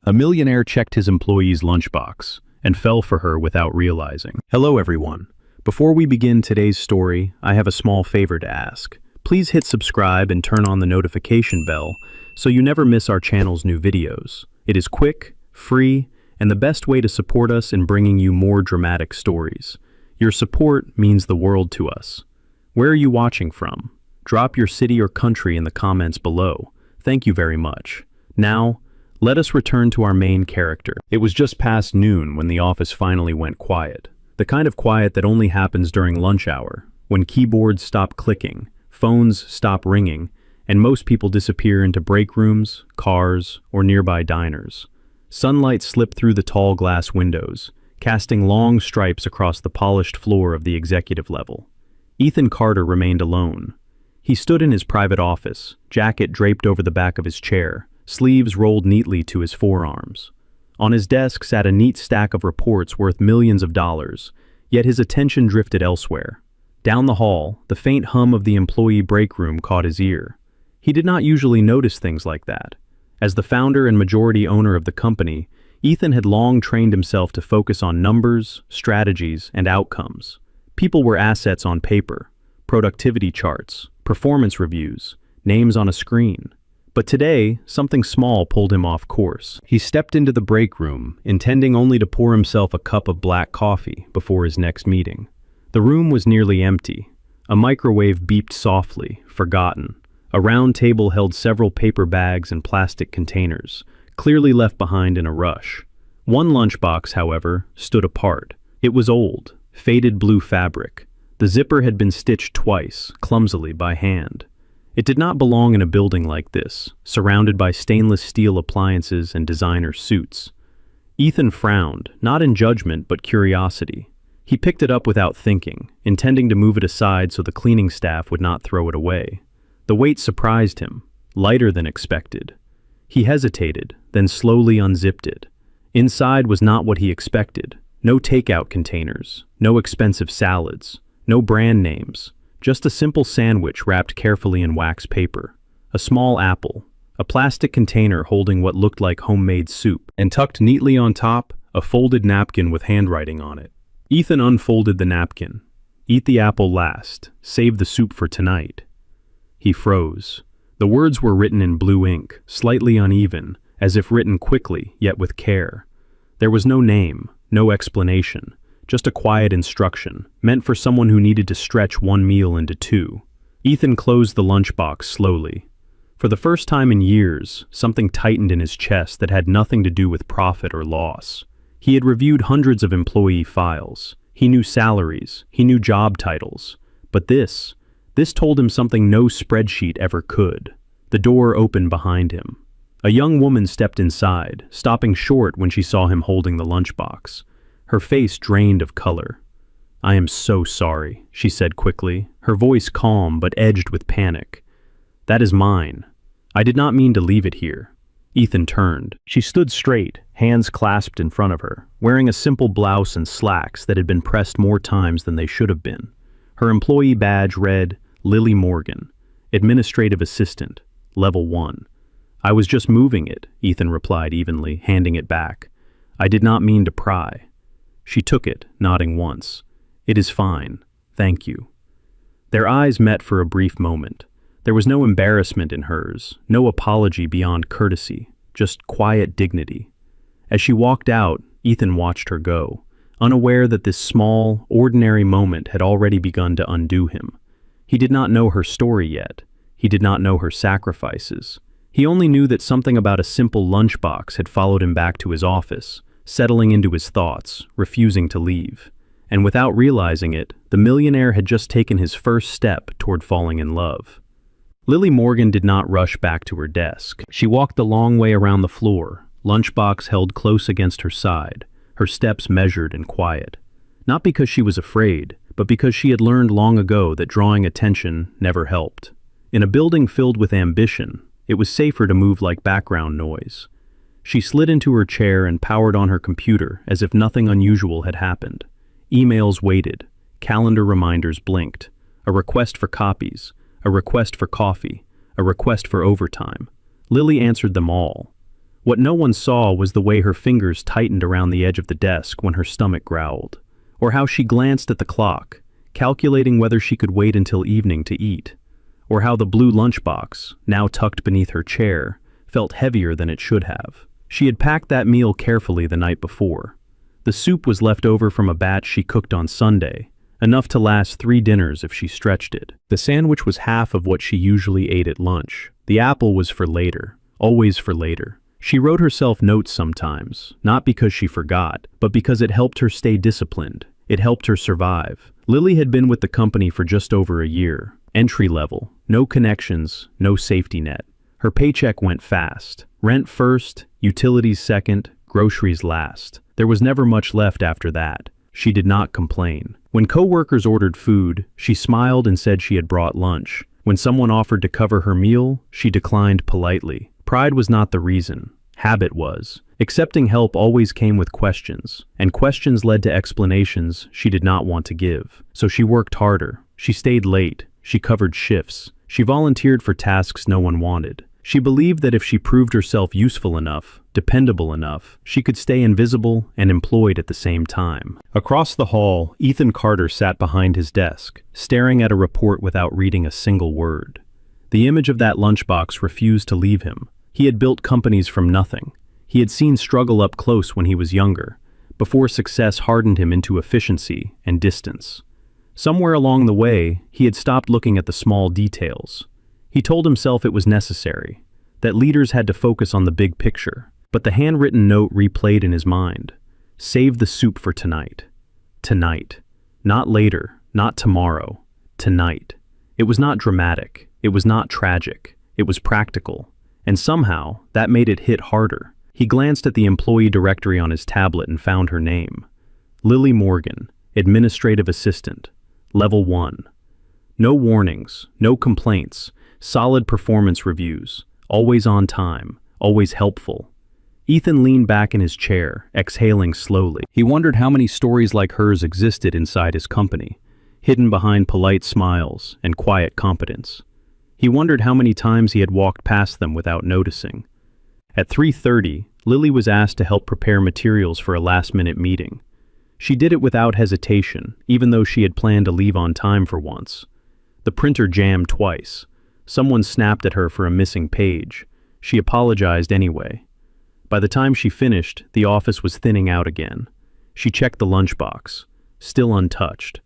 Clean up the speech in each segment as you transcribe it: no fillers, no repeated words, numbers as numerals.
A millionaire checked his employee's lunchbox and fell for her without realizing. Hello everyone. Before we begin today's story, I have a small favor to ask. Please hit subscribe and turn on the notification bell so you never miss our channel's new videos. It is quick, free, and the best way to support us in bringing you more dramatic stories. Your support means the world to us. Where are you watching from? Drop your city or country in the comments below. Thank you very much. Now, let us return to our main character. It was just past noon when the office finally went quiet. The kind of quiet that only happens during lunch hour, when keyboards stop clicking, phones stop ringing, and most people disappear into break rooms, cars, or nearby diners. Sunlight slipped through the tall glass windows, casting long stripes across the polished floor of the executive level. Ethan Carter remained alone. He stood in his private office, jacket draped over the back of his chair, sleeves rolled neatly to his forearms. On his desk sat a neat stack of reports worth millions of dollars, yet his attention drifted elsewhere. Down the hall, the faint hum of the employee break room caught his ear. He did not usually notice things like that. As the founder and majority owner of the company, Ethan had long trained himself to focus on numbers, strategies, and outcomes. People were assets on paper, productivity charts, performance reviews, names on a screen. But today, something small pulled him off course. He stepped into the break room, intending only to pour himself a cup of black coffee before his next meeting. The room was nearly empty. A microwave beeped softly, forgotten. A round table held several paper bags and plastic containers, clearly left behind in a rush. One lunchbox, however, stood apart. It was old, faded blue fabric. The zipper had been stitched twice, clumsily by hand. It did not belong in a building like this, surrounded by stainless steel appliances and designer suits. Ethan frowned, not in judgment but curiosity. He picked it up without thinking, intending to move it aside so the cleaning staff would not throw it away. The weight surprised him, lighter than expected. He hesitated, then slowly unzipped it. Inside was not what he expected. No takeout containers, no expensive salads, no brand names. Just a simple sandwich wrapped carefully in wax paper, a small apple, a plastic container holding what looked like homemade soup, and tucked neatly on top, a folded napkin with handwriting on it. Ethan unfolded the napkin. "Eat the apple last, save the soup for tonight." He froze. The words were written in blue ink, slightly uneven, as if written quickly, yet with care. There was no name, no explanation. Just a quiet instruction, meant for someone who needed to stretch one meal into two. Ethan closed the lunchbox slowly. For the first time in years, something tightened in his chest that had nothing to do with profit or loss. He had reviewed hundreds of employee files. He knew salaries, he knew job titles. But this told him something no spreadsheet ever could. The door opened behind him. A young woman stepped inside, stopping short when she saw him holding the lunchbox. Her face drained of color. "I am so sorry," she said quickly, her voice calm but edged with panic. "That is mine. I did not mean to leave it here." Ethan turned. She stood straight, hands clasped in front of her, wearing a simple blouse and slacks that had been pressed more times than they should have been. Her employee badge read, "Lily Morgan, Administrative Assistant, Level 1. "I was just moving it," Ethan replied evenly, handing it back. "I did not mean to pry." She took it, nodding once. "It is fine. Thank you." Their eyes met for a brief moment. There was no embarrassment in hers, no apology beyond courtesy, just quiet dignity. As she walked out, Ethan watched her go, unaware that this small, ordinary moment had already begun to undo him. He did not know her story yet. He did not know her sacrifices. He only knew that something about a simple lunchbox had followed him back to his office, settling into his thoughts, refusing to leave. And without realizing it, the millionaire had just taken his first step toward falling in love. Lily Morgan did not rush back to her desk. She walked the long way around the floor, lunchbox held close against her side, her steps measured and quiet. Not because she was afraid, but because she had learned long ago that drawing attention never helped. In a building filled with ambition, it was safer to move like background noise. She slid into her chair and powered on her computer as if nothing unusual had happened. Emails waited, calendar reminders blinked, a request for copies, a request for coffee, a request for overtime. Lily answered them all. What no one saw was the way her fingers tightened around the edge of the desk when her stomach growled, or how she glanced at the clock, calculating whether she could wait until evening to eat, or how the blue lunchbox, now tucked beneath her chair, felt heavier than it should have. She had packed that meal carefully the night before. The soup was left over from a batch she cooked on Sunday, enough to last 3 dinners if she stretched it. The sandwich was half of what she usually ate at lunch. The apple was for later, always for later. She wrote herself notes sometimes, not because she forgot, but because it helped her stay disciplined. It helped her survive. Lily had been with the company for just over a year. Entry level, no connections, no safety net. Her paycheck went fast. Rent first, utilities second, groceries last. There was never much left after that. She did not complain. When coworkers ordered food, she smiled and said she had brought lunch. When someone offered to cover her meal, she declined politely. Pride was not the reason. Habit was. Accepting help always came with questions, and questions led to explanations she did not want to give. So she worked harder. She stayed late. She covered shifts. She volunteered for tasks no one wanted. She believed that if she proved herself useful enough, dependable enough, she could stay invisible and employed at the same time. Across the hall, Ethan Carter sat behind his desk, staring at a report without reading a single word. The image of that lunchbox refused to leave him. He had built companies from nothing. He had seen struggle up close when he was younger, before success hardened him into efficiency and distance. Somewhere along the way, he had stopped looking at the small details. He told himself it was necessary, that leaders had to focus on the big picture. But the handwritten note replayed in his mind. Save the soup for tonight. Tonight. Not later, not tomorrow. Tonight. It was not dramatic. It was not tragic. It was practical. And somehow, that made it hit harder. He glanced at the employee directory on his tablet and found her name. Lily Morgan, Administrative Assistant, Level 1. No warnings, no complaints, solid performance reviews, always on time, always helpful. Ethan leaned back in his chair, exhaling slowly. He wondered how many stories like hers existed inside his company, hidden behind polite smiles and quiet competence. He wondered how many times he had walked past them without noticing. At 3:30, Lily was asked to help prepare materials for a last-minute meeting. She did it without hesitation, even though she had planned to leave on time for once. The printer jammed twice. Someone snapped at her for a missing page. She apologized anyway. By the time she finished, the office was thinning out again. She checked the lunchbox, still untouched.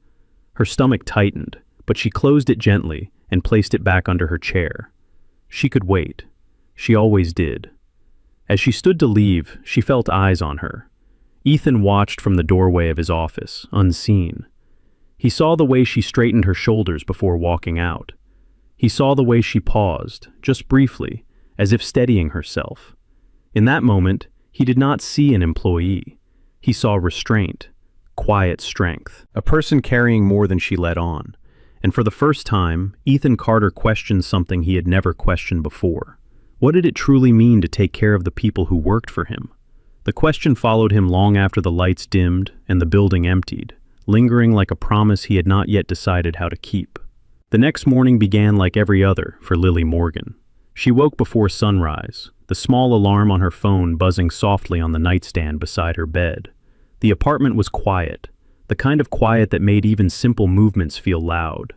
Her stomach tightened, but she closed it gently and placed it back under her chair. She could wait. She always did. As she stood to leave, she felt eyes on her. Ethan watched from the doorway of his office, unseen. He saw the way she straightened her shoulders before walking out. He saw the way she paused, just briefly, as if steadying herself. In that moment, he did not see an employee. He saw restraint, quiet strength, a person carrying more than she let on. And for the first time, Ethan Carter questioned something he had never questioned before. What did it truly mean to take care of the people who worked for him? The question followed him long after the lights dimmed and the building emptied, lingering like a promise he had not yet decided how to keep. The next morning began like every other for Lily Morgan. She woke before sunrise, the small alarm on her phone buzzing softly on the nightstand beside her bed. The apartment was quiet, the kind of quiet that made even simple movements feel loud.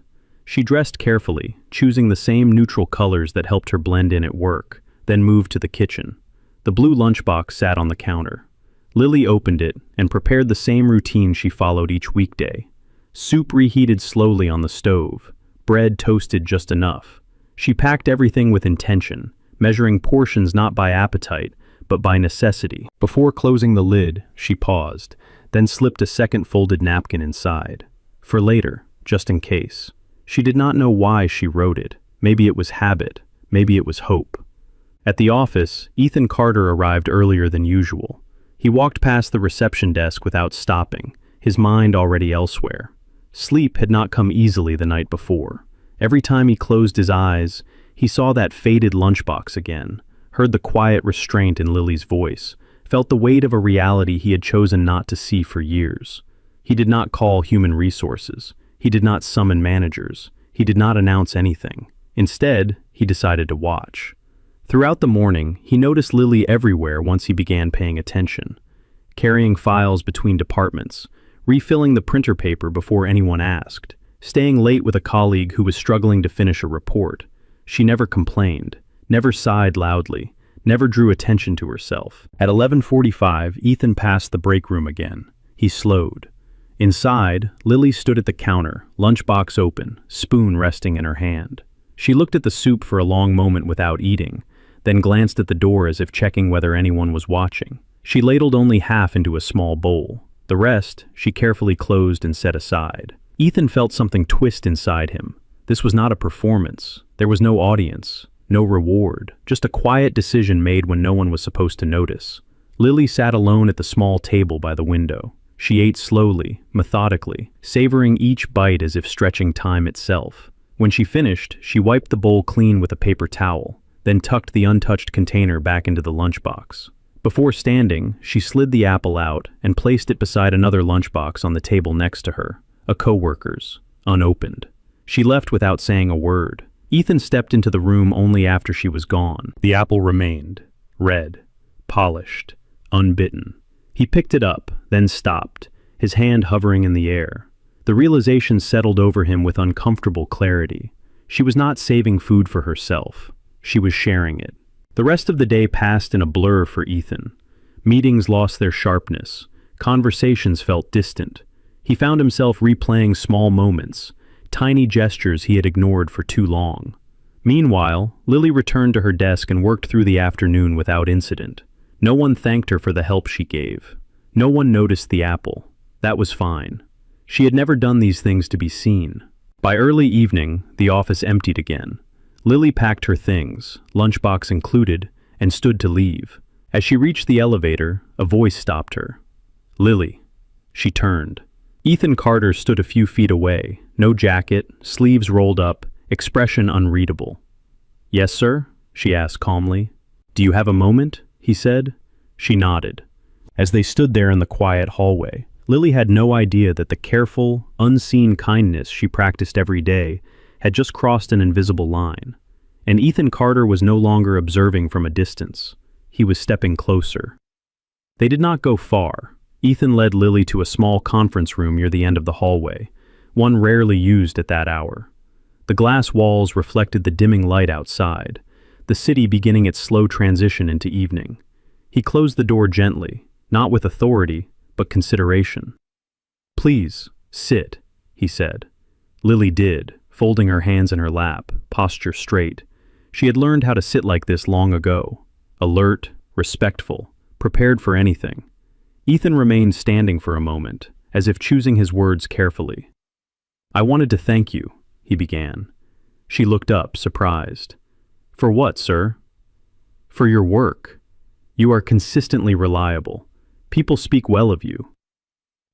She dressed carefully, choosing the same neutral colors that helped her blend in at work, then moved to the kitchen. The blue lunchbox sat on the counter. Lily opened it and prepared the same routine she followed each weekday. Soup reheated slowly on the stove, bread toasted just enough. She packed everything with intention, measuring portions not by appetite, but by necessity. Before closing the lid, she paused, then slipped a second folded napkin inside. For later, just in case. She did not know why she wrote it. Maybe it was habit, maybe it was hope. At the office, Ethan Carter arrived earlier than usual. He walked past the reception desk without stopping, his mind already elsewhere. Sleep had not come easily the night before. Every time he closed his eyes, he saw that faded lunchbox again, heard the quiet restraint in Lily's voice, felt the weight of a reality he had chosen not to see for years. He did not call human resources. He did not summon managers. He did not announce anything. Instead, he decided to watch. Throughout the morning, he noticed Lily everywhere once he began paying attention, carrying files between departments, refilling the printer paper before anyone asked, staying late with a colleague who was struggling to finish a report. She never complained, never sighed loudly, never drew attention to herself. At 11:45, Ethan passed the break room again. He slowed. Inside, Lily stood at the counter, lunchbox open, spoon resting in her hand. She looked at the soup for a long moment without eating, then glanced at the door as if checking whether anyone was watching. She ladled only half into a small bowl. The rest, she carefully closed and set aside. Ethan felt something twist inside him. This was not a performance. There was no audience, no reward, just a quiet decision made when no one was supposed to notice. Lily sat alone at the small table by the window. She ate slowly, methodically, savoring each bite as if stretching time itself. When she finished, she wiped the bowl clean with a paper towel, then tucked the untouched container back into the lunchbox. Before standing, she slid the apple out and placed it beside another lunchbox on the table next to her, a coworker's, unopened. She left without saying a word. Ethan stepped into the room only after she was gone. The apple remained, red, polished, unbitten. He picked it up, then stopped, his hand hovering in the air. The realization settled over him with uncomfortable clarity. She was not saving food for herself. She was sharing it. The rest of the day passed in a blur for Ethan. Meetings lost their sharpness. Conversations felt distant. He found himself replaying small moments, tiny gestures he had ignored for too long. Meanwhile, Lily returned to her desk and worked through the afternoon without incident. No one thanked her for the help she gave. No one noticed the apple. That was fine. She had never done these things to be seen. By early evening, the office emptied again. Lily packed her things, lunchbox included, and stood to leave. As she reached the elevator, a voice stopped her. "Lily." She turned. Ethan Carter stood a few feet away, no jacket, sleeves rolled up, expression unreadable. "Yes, sir?" she asked calmly. "Do you have a moment?" he said. She nodded. As they stood there in the quiet hallway, Lily had no idea that the careful, unseen kindness she practiced every day had just crossed an invisible line, and Ethan Carter was no longer observing from a distance. He was stepping closer. They did not go far. Ethan led Lily to a small conference room near the end of the hallway, one rarely used at that hour. The glass walls reflected the dimming light outside, the city beginning its slow transition into evening. He closed the door gently, not with authority, but consideration. "Please, sit," he said. Lily did, folding her hands in her lap, posture straight. She had learned how to sit like this long ago, alert, respectful, prepared for anything. Ethan remained standing for a moment, as if choosing his words carefully. "I wanted to thank you," he began. She looked up, surprised. "For what, sir?" "For your work. You are consistently reliable. People speak well of you."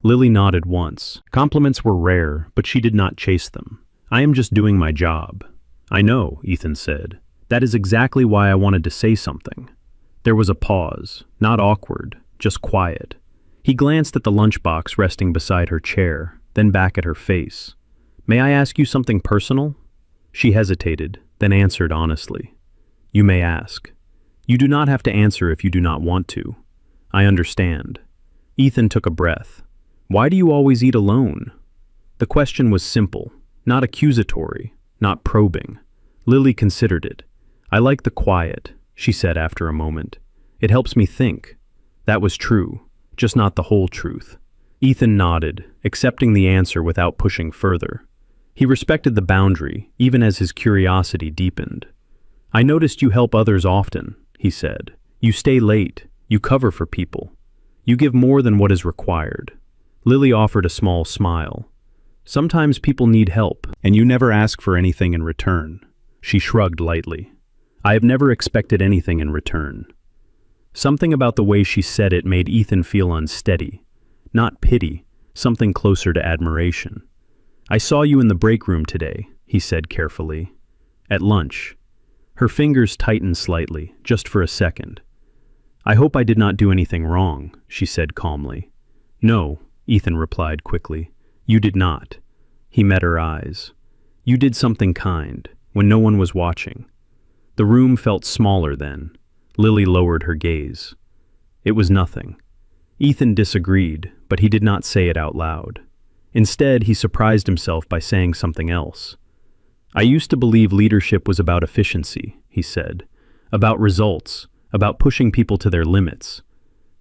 Lily nodded once. Compliments were rare, but she did not chase them. "I am just doing my job." "I know," Ethan said. "That is exactly why I wanted to say something." There was a pause, not awkward, just quiet. He glanced at the lunchbox resting beside her chair, then back at her face. "May I ask you something personal?" She hesitated, then answered honestly. "You may ask. You do not have to answer if you do not want to. I understand." Ethan took a breath. "Why do you always eat alone?" The question was simple, not accusatory, not probing. Lily considered it. "I like the quiet," she said after a moment. "It helps me think." That was true, just not the whole truth. Ethan nodded, accepting the answer without pushing further. He respected the boundary, even as his curiosity deepened. "I noticed you help others often," he said. "You stay late, you cover for people. You give more than what is required." Lily offered a small smile. "Sometimes people need help, and you never ask for anything in return." She shrugged lightly. "I have never expected anything in return." Something about the way she said it made Ethan feel unsteady. Not pity, something closer to admiration. "I saw you in the break room today," he said carefully. "At lunch." Her fingers tightened slightly, just for a second. "I hope I did not do anything wrong," she said calmly. "No," Ethan replied quickly. "You did not." He met her eyes. "You did something kind, when no one was watching." The room felt smaller then. Lily lowered her gaze. It was nothing. Ethan disagreed, but he did not say it out loud. Instead, he surprised himself by saying something else. I used to believe leadership was about efficiency, he said. About results, about pushing people to their limits.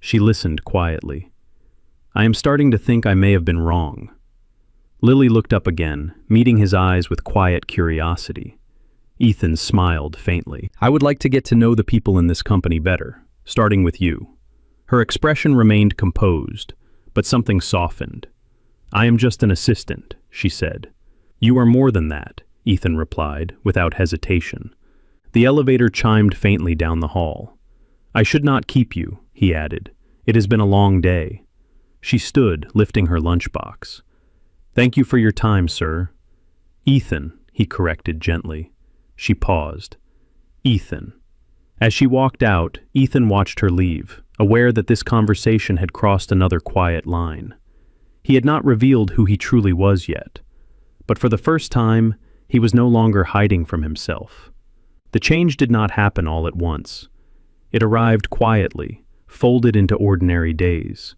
She listened quietly. I am starting to think I may have been wrong. Lily looked up again, meeting his eyes with quiet curiosity. Ethan smiled faintly. I would like to get to know the people in this company better, starting with you. Her expression remained composed, but something softened. I am just an assistant, she said. You are more than that, Ethan replied, without hesitation. The elevator chimed faintly down the hall. I should not keep you, he added. It has been a long day. She stood, lifting her lunchbox. Thank you for your time, sir. Ethan, he corrected gently. She paused. Ethan. As she walked out, Ethan watched her leave, aware that this conversation had crossed another quiet line. He had not revealed who he truly was yet. But for the first time, he was no longer hiding from himself. The change did not happen all at once. It arrived quietly, folded into ordinary days.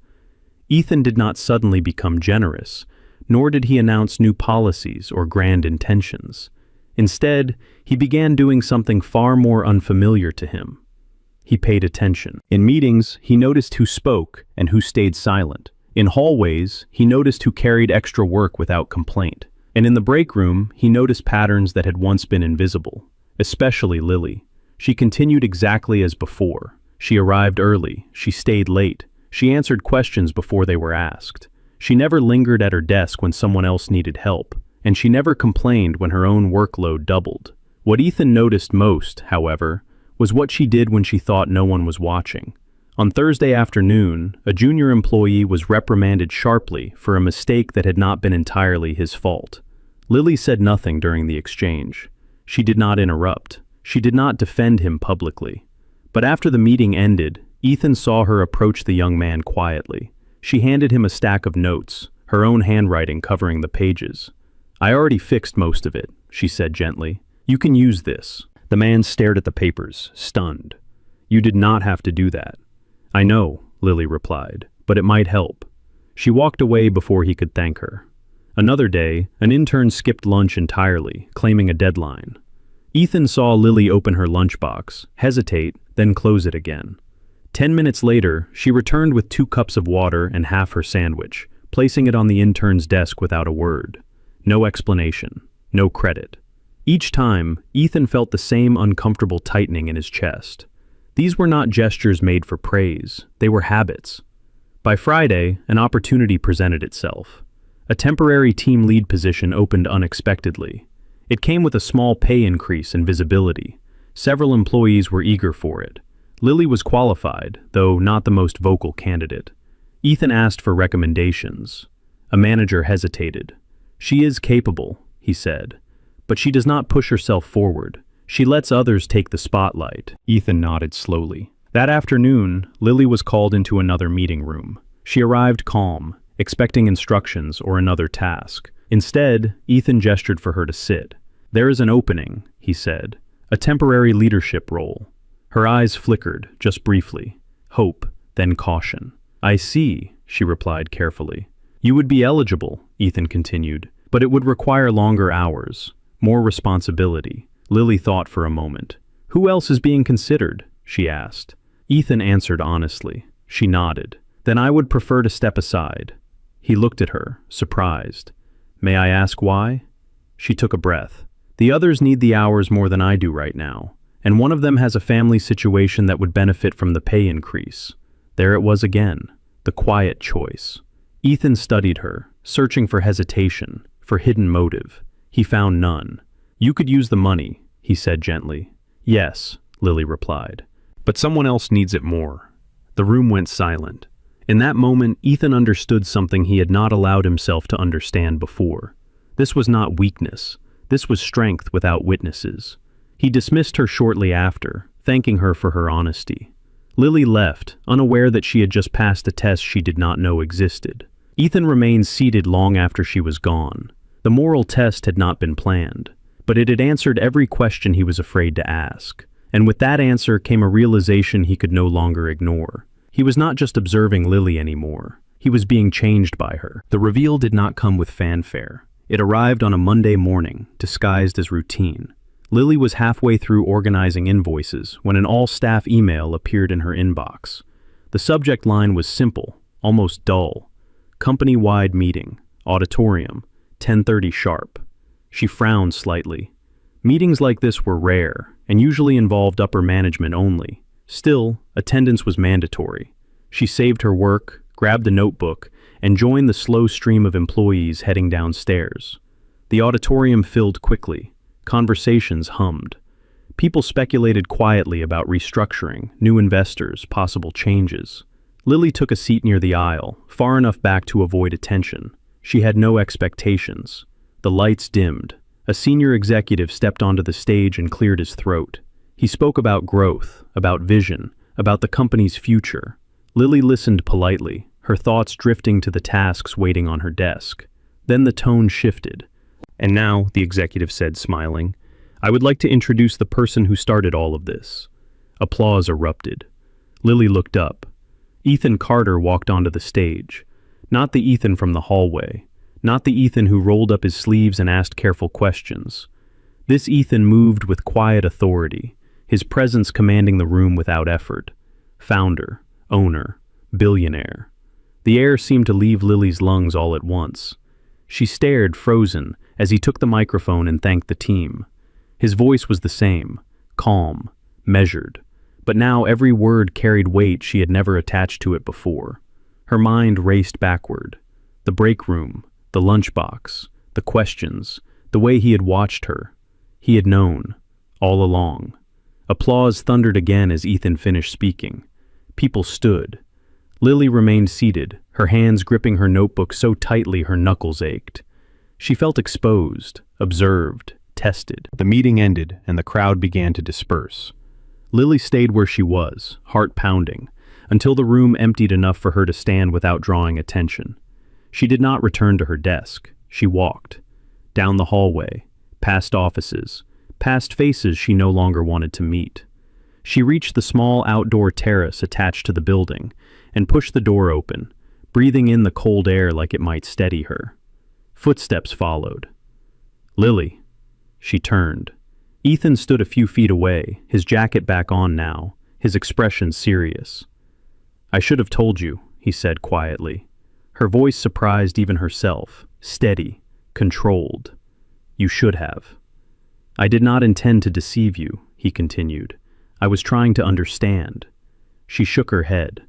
Ethan did not suddenly become generous, nor did he announce new policies or grand intentions. Instead, he began doing something far more unfamiliar to him. He paid attention. In meetings, he noticed who spoke and who stayed silent. In hallways, he noticed who carried extra work without complaint. And in the break room, he noticed patterns that had once been invisible. Especially Lily. She continued exactly as before. She arrived early. She stayed late. She answered questions before they were asked. She never lingered at her desk when someone else needed help. And she never complained when her own workload doubled. What Ethan noticed most, however, was what she did when she thought no one was watching. On Thursday afternoon, a junior employee was reprimanded sharply for a mistake that had not been entirely his fault. Lily said nothing during the exchange. She did not interrupt. She did not defend him publicly. But after the meeting ended, Ethan saw her approach the young man quietly. She handed him a stack of notes, her own handwriting covering the pages. I already fixed most of it, she said gently. You can use this. The man stared at the papers, stunned. You did not have to do that. I know, Lily replied, but it might help. She walked away before he could thank her. Another day, an intern skipped lunch entirely, claiming a deadline. Ethan saw Lily open her lunchbox, hesitate, then close it again. 10 minutes later, she returned with 2 cups of water and half her sandwich, placing it on the intern's desk without a word. No explanation, no credit. Each time, Ethan felt the same uncomfortable tightening in his chest. These were not gestures made for praise, they were habits. By Friday, an opportunity presented itself. A temporary team lead position opened unexpectedly. It came with a small pay increase and visibility. Several employees were eager for it. Lily was qualified, though not the most vocal candidate. Ethan asked for recommendations. A manager hesitated. She is capable, he said, but she does not push herself forward. She lets others take the spotlight. Ethan nodded slowly. That afternoon, Lily was called into another meeting room. She arrived calm, expecting instructions or another task. Instead, Ethan gestured for her to sit. There is an opening, he said, a temporary leadership role. Her eyes flickered, just briefly. Hope, then caution. I see, she replied carefully. You would be eligible, Ethan continued, but it would require longer hours, more responsibility. Lily thought for a moment. Who else is being considered? She asked. Ethan answered honestly. She nodded. Then I would prefer to step aside. He looked at her, surprised. May I ask why? She took a breath. The others need the hours more than I do right now, and one of them has a family situation that would benefit from the pay increase. There it was again, the quiet choice. Ethan studied her, searching for hesitation, for hidden motive. He found none. You could use the money, he said gently. Yes, Lily replied. But someone else needs it more. The room went silent. In that moment, Ethan understood something he had not allowed himself to understand before. This was not weakness. This was strength without witnesses. He dismissed her shortly after, thanking her for her honesty. Lily left, unaware that she had just passed a test she did not know existed. Ethan remained seated long after she was gone. The moral test had not been planned, but it had answered every question he was afraid to ask. And with that answer came a realization he could no longer ignore. He was not just observing Lily anymore. He was being changed by her. The reveal did not come with fanfare. It arrived on a Monday morning, disguised as routine. Lily was halfway through organizing invoices when an all-staff email appeared in her inbox. The subject line was simple, almost dull. Company-wide meeting, auditorium, 10:30 sharp. She frowned slightly. Meetings like this were rare and usually involved upper management only. Still, attendance was mandatory. She saved her work, grabbed a notebook, and joined the slow stream of employees heading downstairs. The auditorium filled quickly. Conversations hummed. People speculated quietly about restructuring, new investors, possible changes. Lily took a seat near the aisle, far enough back to avoid attention. She had no expectations. The lights dimmed. A senior executive stepped onto the stage and cleared his throat. He spoke about growth, about vision, about the company's future. Lily listened politely, her thoughts drifting to the tasks waiting on her desk. Then the tone shifted. "And now," the executive said, smiling, "I would like to introduce the person who started all of this." Applause erupted. Lily looked up. Ethan Carter walked onto the stage. Not the Ethan from the hallway. Not the Ethan who rolled up his sleeves and asked careful questions. This Ethan moved with quiet authority, his presence commanding the room without effort. Founder, owner, billionaire. The air seemed to leave Lily's lungs all at once. She stared, frozen, as he took the microphone and thanked the team. His voice was the same, calm, measured, but now every word carried weight she had never attached to it before. Her mind raced backward. The break room, the lunchbox, the questions, the way he had watched her. He had known, all along. Applause thundered again as Ethan finished speaking. People stood. Lily remained seated, her hands gripping her notebook so tightly her knuckles ached. She felt exposed, observed, tested. The meeting ended and the crowd began to disperse. Lily stayed where she was, heart pounding, until the room emptied enough for her to stand without drawing attention. She did not return to her desk. She walked. Down the hallway, past offices, past faces she no longer wanted to meet. She reached the small outdoor terrace attached to the building and pushed the door open, breathing in the cold air like it might steady her. Footsteps followed. "Lily." She turned. Ethan stood a few feet away, his jacket back on now, his expression serious. "I should have told you," he said quietly. Her voice surprised even herself, steady, controlled. "You should have." "I did not intend to deceive you," he continued. "I was trying to understand." She shook her head.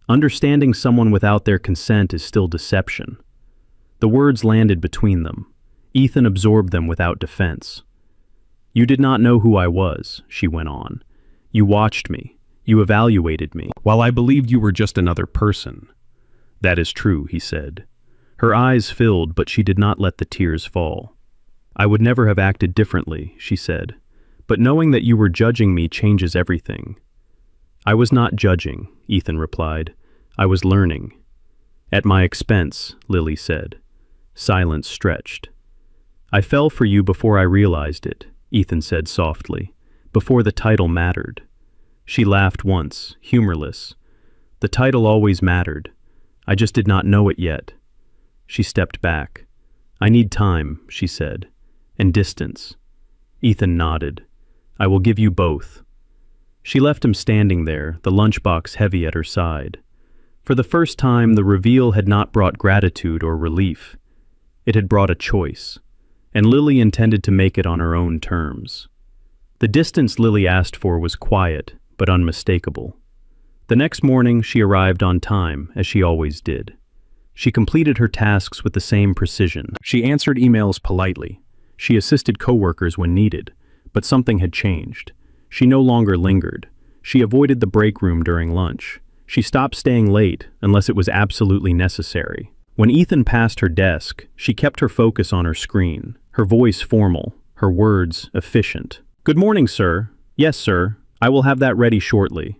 Understanding someone without their consent is still deception. The words landed between them. Ethan absorbed them without defense. "You did not know who I was," she went on. "You watched me. You evaluated me, while I believed you were just another person." "That is true," he said. Her eyes filled, but she did not let the tears fall. "I would never have acted differently," she said. "But knowing that you were judging me changes everything." "I was not judging," Ethan replied. "I was learning." "At my expense," Lily said. Silence stretched. "I fell for you before I realized it," Ethan said softly, "before the title mattered." She laughed once, humorless. "The title always mattered. I just did not know it yet." She stepped back. "I need time," she said, "and distance." Ethan nodded. "I will give you both." She left him standing there, the lunchbox heavy at her side. For the first time, the reveal had not brought gratitude or relief. It had brought a choice, and Lily intended to make it on her own terms. The distance Lily asked for was quiet, but unmistakable. The next morning, she arrived on time, as she always did. She completed her tasks with the same precision. She answered emails politely. She assisted coworkers when needed, but something had changed. She no longer lingered. She avoided the break room during lunch. She stopped staying late unless it was absolutely necessary. When Ethan passed her desk, she kept her focus on her screen, her voice formal, her words efficient. "Good morning, sir. Yes, sir. I will have that ready shortly."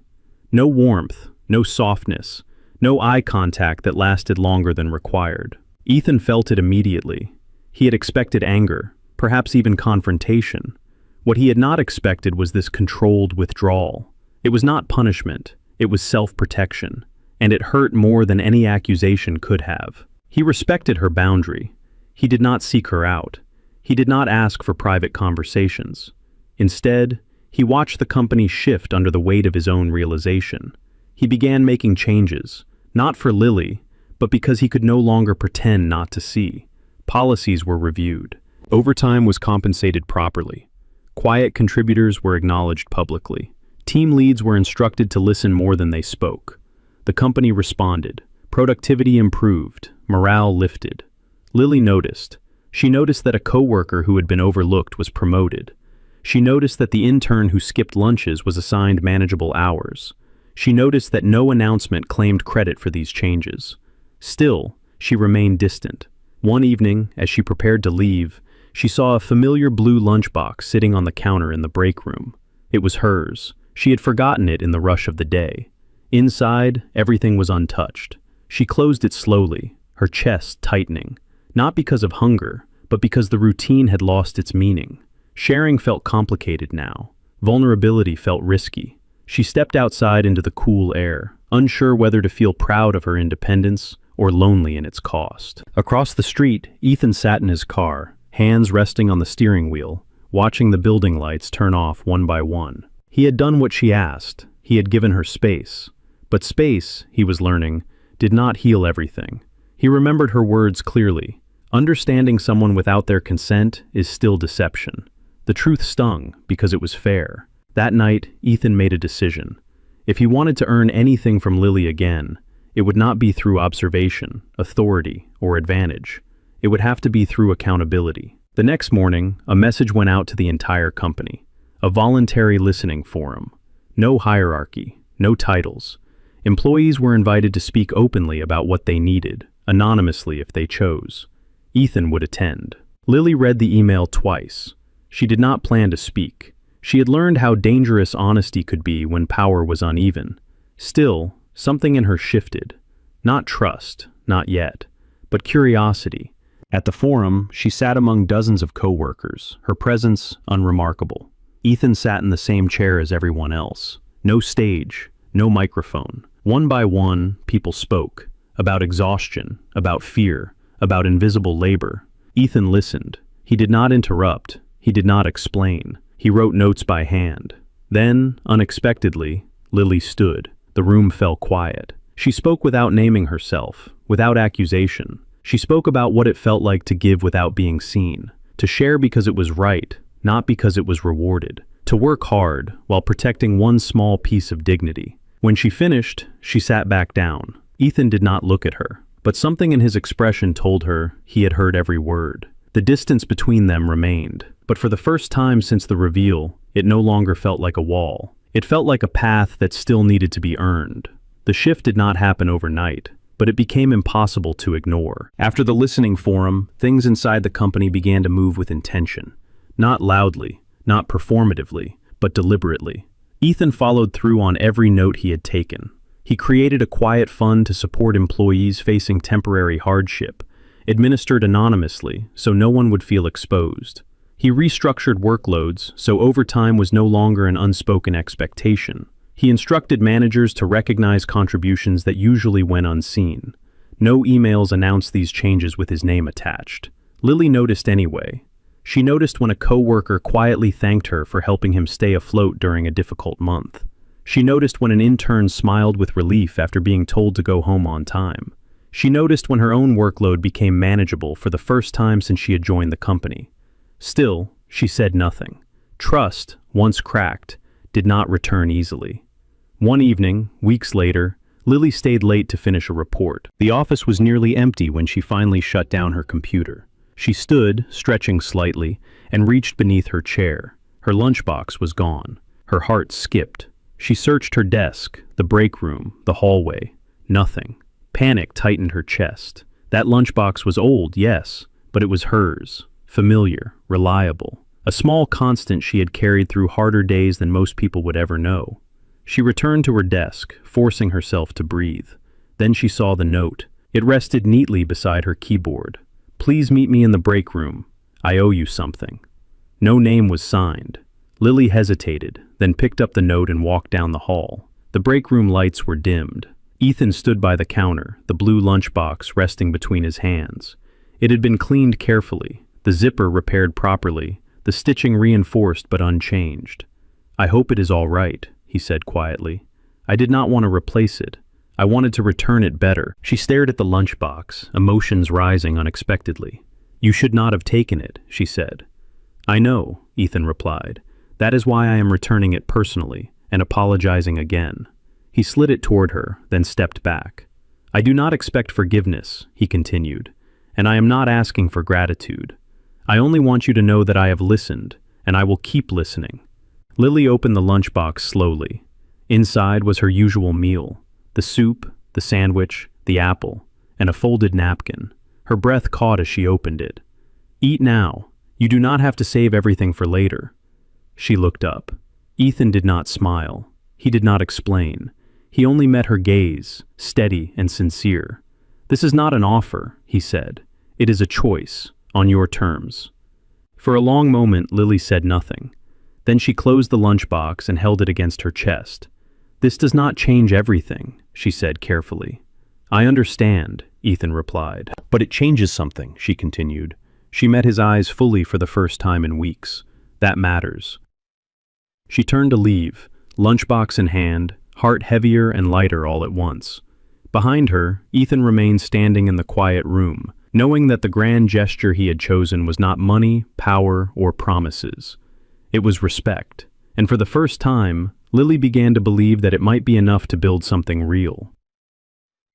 No warmth, no softness, no eye contact that lasted longer than required. Ethan felt it immediately. He had expected anger, perhaps even confrontation. What he had not expected was this controlled withdrawal. It was not punishment, it was self-protection, and it hurt more than any accusation could have. He respected her boundary. He did not seek her out. He did not ask for private conversations. Instead, he watched the company shift under the weight of his own realization. He began making changes, not for Lily, but because he could no longer pretend not to see. Policies were reviewed. Overtime was compensated properly. Quiet contributors were acknowledged publicly. Team leads were instructed to listen more than they spoke. The company responded. Productivity improved. Morale lifted. Lily noticed. She noticed that a coworker who had been overlooked was promoted. She noticed that the intern who skipped lunches was assigned manageable hours. She noticed that no announcement claimed credit for these changes. Still, she remained distant. One evening, as she prepared to leave, she saw a familiar blue lunchbox sitting on the counter in the break room. It was hers. She had forgotten it in the rush of the day. Inside, everything was untouched. She closed it slowly, her chest tightening, not because of hunger, but because the routine had lost its meaning. Sharing felt complicated now. Vulnerability felt risky. She stepped outside into the cool air, unsure whether to feel proud of her independence or lonely in its cost. Across the street, Ethan sat in his car, hands resting on the steering wheel, watching the building lights turn off one by one. He had done what she asked. He had given her space. But space, he was learning, did not heal everything. He remembered her words clearly. Understanding someone without their consent is still deception. The truth stung because it was fair. That night, Ethan made a decision. If he wanted to earn anything from Lily again, it would not be through observation, authority, or advantage. It would have to be through accountability. The next morning, a message went out to the entire company. A voluntary listening forum. No hierarchy, no titles. Employees were invited to speak openly about what they needed, anonymously if they chose. Ethan would attend. Lily read the email twice. She did not plan to speak. She had learned how dangerous honesty could be when power was uneven. Still, something in her shifted. Not trust, not yet, but curiosity. At the forum, she sat among dozens of coworkers, her presence unremarkable. Ethan sat in the same chair as everyone else. No stage, no microphone. One by one, people spoke. About exhaustion, about fear, about invisible labor. Ethan listened. He did not interrupt. He did not explain. He wrote notes by hand. Then, unexpectedly, Lily stood. The room fell quiet. She spoke without naming herself, without accusation. She spoke about what it felt like to give without being seen, to share because it was right, not because it was rewarded, to work hard while protecting one small piece of dignity. When she finished, she sat back down. Ethan did not look at her, but something in his expression told her he had heard every word. The distance between them remained, but for the first time since the reveal, it no longer felt like a wall. It felt like a path that still needed to be earned. The shift did not happen overnight, but it became impossible to ignore. After the listening forum, things inside the company began to move with intention. Not loudly, not performatively, but deliberately. Ethan followed through on every note he had taken. He created a quiet fund to support employees facing temporary hardship, administered anonymously so no one would feel exposed. He restructured workloads so overtime was no longer an unspoken expectation. He instructed managers to recognize contributions that usually went unseen. No emails announced these changes with his name attached. Lily noticed anyway. She noticed when a coworker quietly thanked her for helping him stay afloat during a difficult month. She noticed when an intern smiled with relief after being told to go home on time. She noticed when her own workload became manageable for the first time since she had joined the company. Still, she said nothing. Trust, once cracked, did not return easily. One evening, weeks later, Lily stayed late to finish a report. The office was nearly empty when she finally shut down her computer. She stood, stretching slightly, and reached beneath her chair. Her lunchbox was gone. Her heart skipped. She searched her desk, the break room, the hallway. Nothing. Panic tightened her chest. That lunchbox was old, yes, but it was hers. Familiar, reliable. A small constant she had carried through harder days than most people would ever know. She returned to her desk, forcing herself to breathe. Then she saw the note. It rested neatly beside her keyboard. "Please meet me in the break room. I owe you something." No name was signed. Lily hesitated, then picked up the note and walked down the hall. The break room lights were dimmed. Ethan stood by the counter, the blue lunchbox resting between his hands. It had been cleaned carefully, the zipper repaired properly, the stitching reinforced but unchanged. "I hope it is all right," he said quietly. "I did not want to replace it. I wanted to return it better." She stared at the lunchbox, emotions rising unexpectedly. "You should not have taken it," she said. "I know," Ethan replied. "That is why I am returning it personally and apologizing again." He slid it toward her, then stepped back. "I do not expect forgiveness," he continued, "and I am not asking for gratitude. I only want you to know that I have listened, and I will keep listening." Lily opened the lunchbox slowly. Inside was her usual meal: the soup, the sandwich, the apple, and a folded napkin. Her breath caught as she opened it. "Eat now. You do not have to save everything for later." She looked up. Ethan did not smile. He did not explain. He only met her gaze, steady and sincere. "This is not an offer," he said. "It is a choice, on your terms." For a long moment, Lily said nothing. Then she closed the lunchbox and held it against her chest. "This does not change everything," she said carefully. "I understand," Ethan replied. "But it changes something," she continued. She met his eyes fully for the first time in weeks. "That matters." She turned to leave, lunchbox in hand, heart heavier and lighter all at once. Behind her, Ethan remained standing in the quiet room, knowing that the grand gesture he had chosen was not money, power, or promises. It was respect, and for the first time, Lily began to believe that it might be enough to build something real.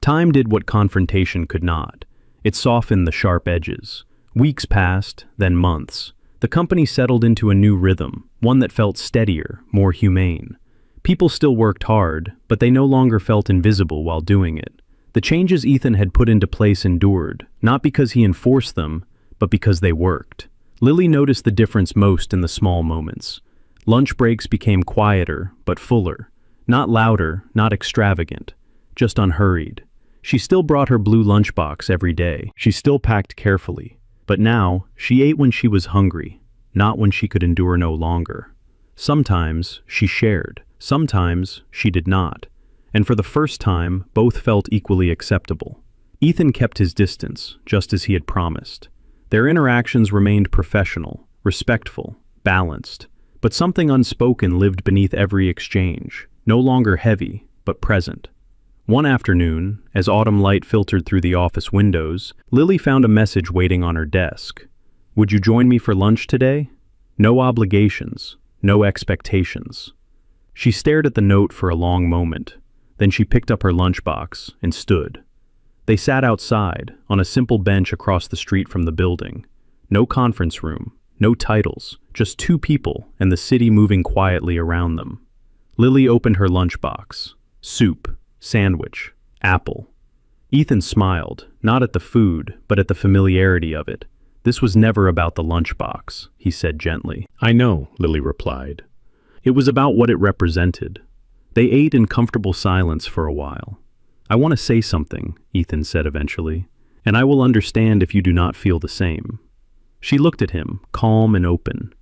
Time did what confrontation could not. It softened the sharp edges. Weeks passed, then months. The company settled into a new rhythm, one that felt steadier, more humane. People still worked hard, but they no longer felt invisible while doing it. The changes Ethan had put into place endured, not because he enforced them, but because they worked. Lily noticed the difference most in the small moments. Lunch breaks became quieter, but fuller. Not louder, not extravagant, just unhurried. She still brought her blue lunchbox every day. She still packed carefully. But now, she ate when she was hungry, not when she could endure no longer. Sometimes, she shared. Sometimes, she did not. And for the first time, both felt equally acceptable. Ethan kept his distance, just as he had promised. Their interactions remained professional, respectful, balanced. But something unspoken lived beneath every exchange, no longer heavy, but present. One afternoon, as autumn light filtered through the office windows, Lily found a message waiting on her desk. "Would you join me for lunch today? No obligations, no expectations." She stared at the note for a long moment. Then she picked up her lunchbox and stood. They sat outside, on a simple bench across the street from the building. No conference room, no titles, just two people and the city moving quietly around them. Lily opened her lunchbox. Soup, sandwich, apple. Ethan smiled, not at the food, but at the familiarity of it. "This was never about the lunchbox," he said gently. "I know," Lily replied. "It was about what it represented." They ate in comfortable silence for a while. "I want to say something," Ethan said eventually, "and I will understand if you do not feel the same." She looked at him, calm and open.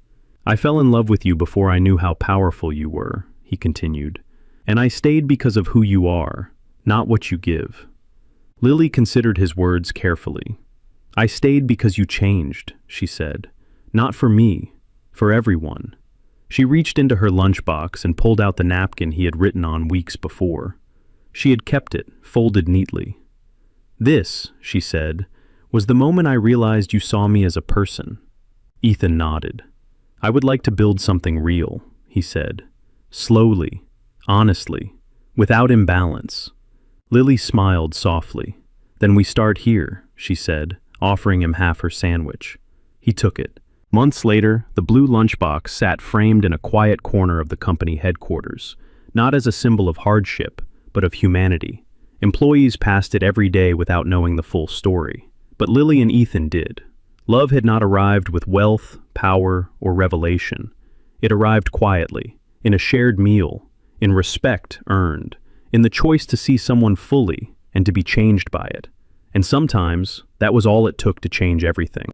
"I fell in love with you before I knew how powerful you were," he continued, "and I stayed because of who you are, not what you give." Lily considered his words carefully. "I stayed because you changed," she said. "Not for me, for everyone." She reached into her lunchbox and pulled out the napkin he had written on weeks before. She had kept it, folded neatly. "This," she said, "was the moment I realized you saw me as a person." Ethan nodded. "I would like to build something real," he said. "Slowly, honestly, without imbalance." Lily smiled softly. "Then we start here," she said, offering him half her sandwich. He took it. Months later, the blue lunchbox sat framed in a quiet corner of the company headquarters, not as a symbol of hardship, but of humanity. Employees passed it every day without knowing the full story. But Lily and Ethan did. Love had not arrived with wealth, power, or revelation. It arrived quietly, in a shared meal, in respect earned, in the choice to see someone fully and to be changed by it. And sometimes, that was all it took to change everything.